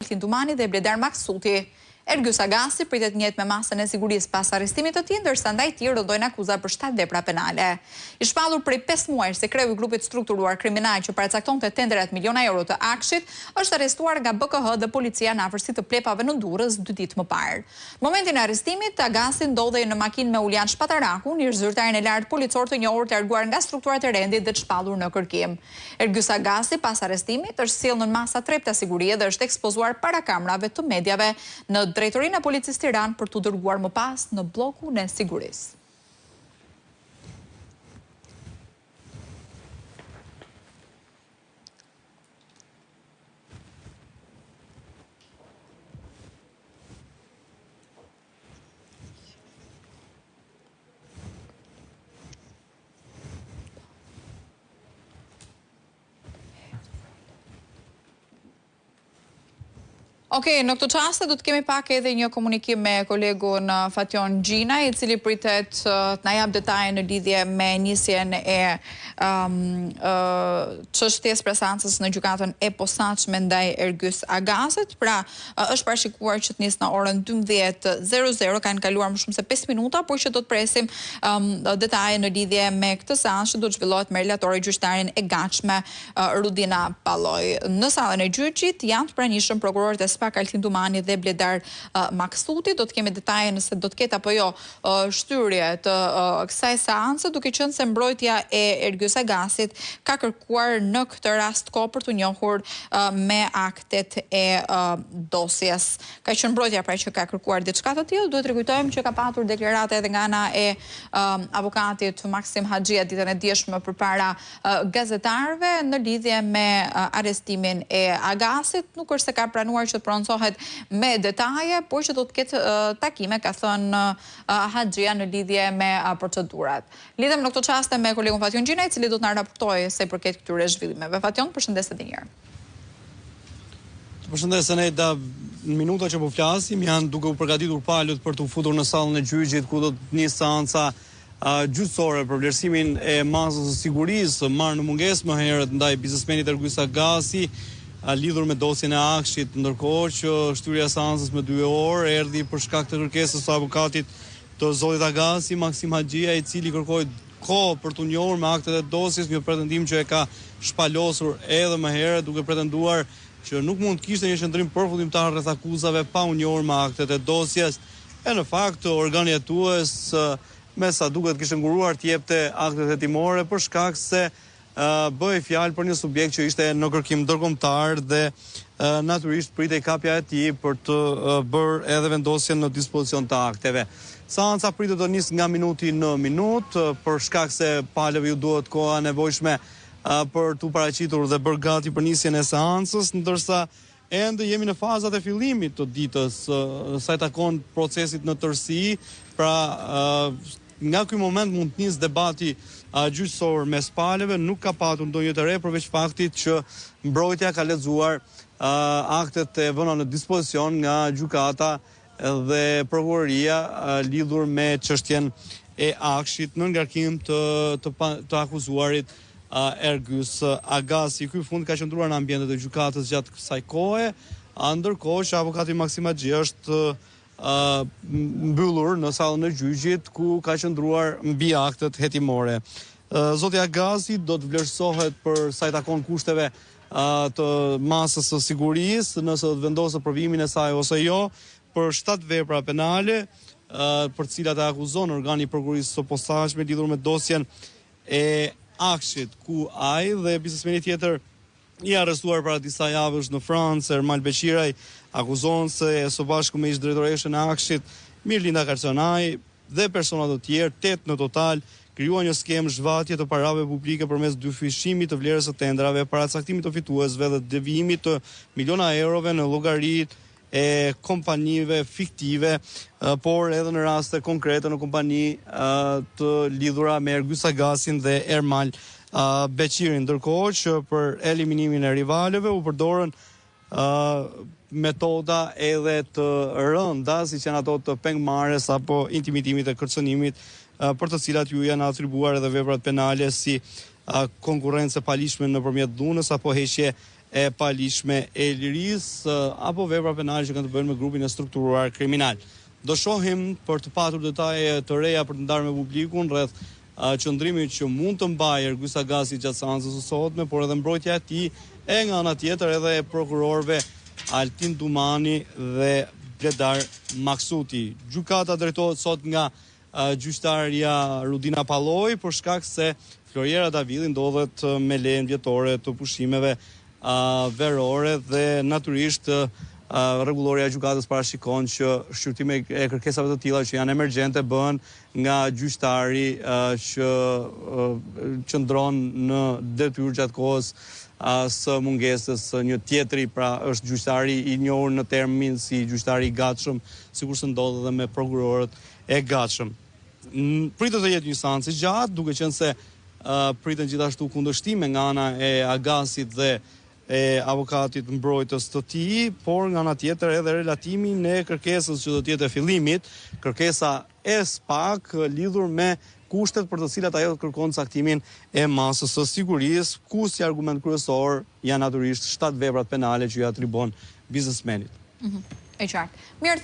Altin Dumani dhe Bledar Maksuti. Ergjus Agasi pritet njëjtë me masën e sigurisë pas arrestimit të tij, ndërsa ndaj tij rrëdojnë akuza për 7 vepra penale. I shpallur prej 5 muajsh se kreu i grupit strukturuar kriminal që paracaktonte tenderat miliona euro të Akshit, është arrestuar nga BKH dhe policia në afërsi të plepave në Durrës 2 ditë më parë. Në momentin e arrestimit, Agasi ndodhej në makinë me Uljan Shpataraku, një zyrtarin e lartë policor të njohur të larguar nga strukturat e rendit dhe të shpallur në kërkim. Ergjus Agasi pas arrestimit është sjellë në masa trepta sigurie dhe është ekspozuar para kamerave të mediave në drejtorinë e policisë Tiranë për t'u dërguar më pas në bllokun e sigurisë. Okej, në këtë çast do të kemi pak edhe një komunikim me kolegun Fatjon Gjina, i cili pritet të na jap detaje në lidhje me nisjen e çështjes presancës në gjykatën e posaçme ndaj Ergjus Agasit. Pra, është parashikuar që të nisë në orën 12:00, kanë kaluar më shumë se 5 minuta, por që do të presim detaje në lidhje me këtë seancë që do të zhvillohet me relatorin gjyqtarin e gatshme Rudina Palloj. Në sallën e gjyqit janë të pranishëm prokurorët e SPAK Altin Dumani dhe Bledar Maksuti. Do të kemi detaje nëse do të ketë apo jo shtyrje të kësaj seance, duke qenë se mbrojtja e Ergjus Agasit ka kërkuar në këtë rast kohë për të njohur me aktet e dosjes. Ka qenë mbrojtja pra që ka kërkuar diçka të tillë. Duhet të kujtojmë që ka patur deklarate edhe nga ana e avokatit Maksim Haxhia ditën e dieshme përpara gazetarëve në lidhje me arrestimin e Agasit. Nuk është se ka pranuar që të pronësohet me detaje, por që do të ketë takime, ka thënë Haxhia, në lidhje me procedurat. Lidhem në këtë çast me kolegun Fatjon Gjina, i cili do të na raportojë se i përket këtyre zhvillimeve. Fatjon, përshëndes edhe një herë. Përshëndes Neda, në minuta që po flasim janë duke u përgatitur palët për të futur në sallën e gjyqit ku do të nisë seanca gjyqësore për vlerësimin e masës së sigurisë marrë në mungesë më herët ndaj biznesmenit Ergjus Agasi, lidhur me dosjen e Akshit, ndërkohë që shtyrja e seancës me 2 orë erdhi për shkak të kërkesës së avokatit të zotit Agasi, Maksim Haxhia, i cili kërkoi kohë për të njohur me aktet e dosjes, një pretendim që e ka shpalosur edhe më herët, duke pretenduar që nuk mund të kishte një qendrim përfundimtar rreth akuzave pa u njohur me aktet e dosjes. E në fakt organi hetues me sa duket kishte nguruar të jepte aktet hetimore për shkak se bëhej fjalë për një subjekt që ishte në kërkim ndërkombëtar dhe natyrisht pritej kapja e tij për të bërë edhe vendosjen në dispozicion të akteve. Seanca pritet të nisë nga minuti në minutë për shkak se palëve ju duhet koha nevojshme për të paraqitur dhe bërë gati për nisjen e seancës, ndërsa ende jemi në fazat e fillimit të ditës sa i takon procesit në tërësi. Pra, nga ky moment mund të nisë debati gjyqësor mes palëve, nuk ka patur ndonjë të re përveç faktit që mbrojtja ka lexuar aktet e vëna në dispozicion nga gjykata dhe prokuroria lidhur me çështjen e Akshit në ngarkim të akuzuarit Ergjus Agasi. Ky fund ka qëndruar në ambientet e gjykatës gjatë kësaj kohe, ndërkohë që avokati Maksim Haxhia është mbyllur në sallën e gjyqit ku ka qëndruar mbi aktet hetimore. Zoti Agasi do të vlerësohet për sa i takon kushteve të masës së sigurisë, nëse do të vendosë provimin e saj ose jo, për 7 vepra penale për cilat e akuzon organi i prokurisë së posaçme lidhur me dosjen e Akshit, ku ai dhe biznesmeni tjetër i arrestuar para disa javësh në Francë, Ermal Beqiraj, akuzon se së bashku me ish drejtoreshën e Akshit, Mirlinda Karcionaj dhe persona të tjerë, 8 në total, krijuan një skemë zhvatje të parave publike përmes dyfishimit të vlerës së tendrave, paracaktimit të fituesve dhe devijimit të miliona eurove në llogaritë e kompanive fiktive, por edhe në raste konkrete në kompani të lidhura me Ergjus Agasin dhe Ermal Beqirin, ndërkohë që për eliminimin e rivaleve u përdorën metoda edhe të rënda, si që në ato të pengmarrjes apo intimitimit e kërcënimit, për të cilat ju janë atribuar edhe veprat penale si konkurrencë palishme nëpërmjet dhunës apo heqje e palishme e lirisë apo vepra penale që kanë të bëjnë me grupin e strukturuar kriminal. Do shohim për të patur detaje të reja për të ndarë me publikun rreth qëndrimit që mund të mbajë Ergys Agasi gjatë seancës së sotme, por edhe mbrojtja e tij e nga ana tjetër edhe e prokurorëve Altin Dumani dhe Bledar Maksuti. Gjykata drejtohet sot nga gjyqtarja Rudina Palloj për shkak se Floriera Davidi ndodhet me lejen vjetore të pushimeve verore dhe natyrisht rregulloria e gjykatës parashikon që shqyrtime e kërkesave të tilla që janë emergjente bëhen nga gjyqtari që qëndron në detyrë gjatë kohës së mungesës një tjetri, pra është gjyqtari i njohur në termin si gjyqtari i gatshëm, sikurse ndodh edhe me prokurorët e gatshëm. Pritet të jetë një seancë gjatë, duke qenë se priten gjithashtu kundërshtime nga ana e Agasit dhe e avokatit mbrojtës të tij, por nga ana tjetër edhe relatimin e kërkesës që do të jetë e fillimit, kërkesa e SPAK lidhur me kushtet për të cilat ajo kërkon caktimin e masës së sigurisë, ku si argument kryesor janë natyrisht 7 veprat penale që i atribuon biznesmenit. E qartë. Mirë,